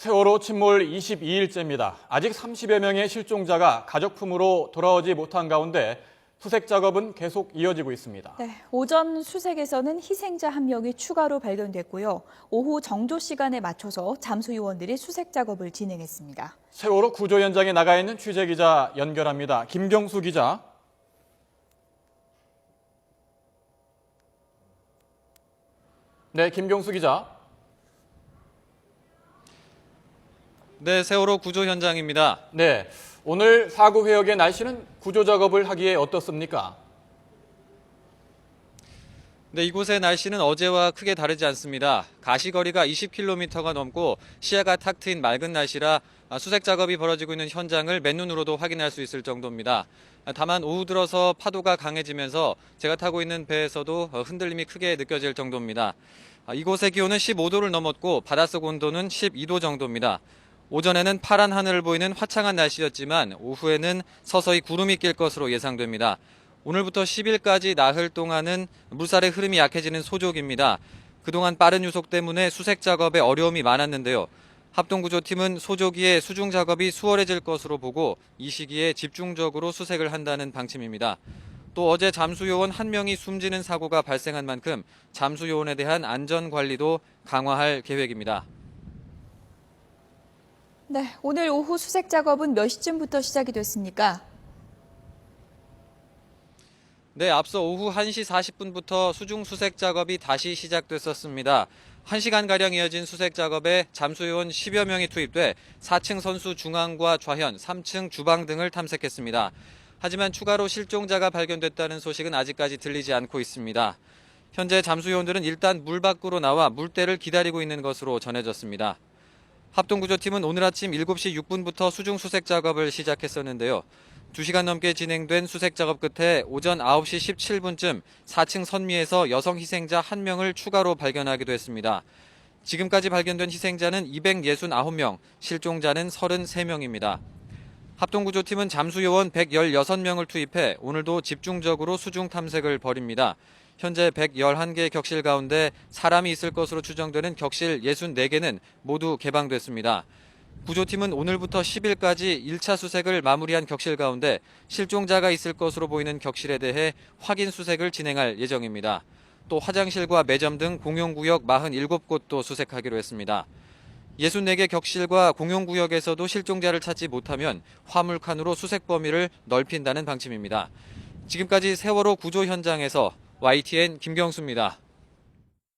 세월호 침몰 22일째입니다. 아직 30여 명의 실종자가 가족 품으로 돌아오지 못한 가운데 수색 작업은 계속 이어지고 있습니다. 네, 오전 수색에서는 희생자 1명이 추가로 발견됐고요. 오후 정조 시간에 맞춰서 잠수 요원들이 수색 작업을 진행했습니다. 세월호 구조 현장에 나가 있는 취재기자 연결합니다. 김경수 기자. 네, 김경수 기자. 네, 세월호 구조 현장입니다. 네, 오늘 사고 해역의 날씨는 구조 작업을 하기에 어떻습니까? 네, 이곳의 날씨는 어제와 크게 다르지 않습니다. 가시거리가 20km가 넘고 시야가 탁 트인 맑은 날씨라 수색 작업이 벌어지고 있는 현장을 맨눈으로도 확인할 수 있을 정도입니다. 다만 오후 들어서 파도가 강해지면서 제가 타고 있는 배에서도 흔들림이 크게 느껴질 정도입니다. 이곳의 기온은 15도를 넘었고 바닷속 온도는 12도 정도입니다. 오전에는 파란 하늘을 보이는 화창한 날씨였지만 오후에는 서서히 구름이 낄 것으로 예상됩니다. 오늘부터 10일까지 나흘 동안은 물살의 흐름이 약해지는 소족입니다. 그동안 빠른 유속 때문에 수색 작업에 어려움이 많았는데요. 합동구조팀은 소조기의 수중 작업이 수월해질 것으로 보고 이 시기에 집중적으로 수색을 한다는 방침입니다. 또 어제 잠수요원 1명이 숨지는 사고가 발생한 만큼 잠수요원에 대한 안전관리도 강화할 계획입니다. 네, 오늘 오후 수색 작업은 몇 시쯤부터 시작이 됐습니까? 네, 앞서 오후 1시 40분부터 수중 수색 작업이 다시 시작됐었습니다. 1시간가량 이어진 수색 작업에 잠수요원 10여 명이 투입돼 4층 선수 중앙과 좌현, 3층 주방 등을 탐색했습니다. 하지만 추가로 실종자가 발견됐다는 소식은 아직까지 들리지 않고 있습니다. 현재 잠수요원들은 일단 물 밖으로 나와 물때를 기다리고 있는 것으로 전해졌습니다. 합동구조팀은 오늘 아침 7시 6분부터 수중 수색 작업을 시작했었는데요. 2시간 넘게 진행된 수색 작업 끝에 오전 9시 17분쯤 4층 선미에서 여성 희생자 1명을 추가로 발견하기도 했습니다. 지금까지 발견된 희생자는 269명, 실종자는 33명입니다. 합동구조팀은 잠수요원 116명을 투입해 오늘도 집중적으로 수중 탐색을 벌입니다. 현재 111개 격실 가운데 사람이 있을 것으로 추정되는 격실 64개는 모두 개방됐습니다. 구조팀은 오늘부터 10일까지 1차 수색을 마무리한 격실 가운데 실종자가 있을 것으로 보이는 격실에 대해 확인 수색을 진행할 예정입니다. 또 화장실과 매점 등 공용구역 47곳도 수색하기로 했습니다. 64개 격실과 공용구역에서도 실종자를 찾지 못하면 화물칸으로 수색 범위를 넓힌다는 방침입니다. 지금까지 세월호 구조 현장에서 YTN 김경수입니다.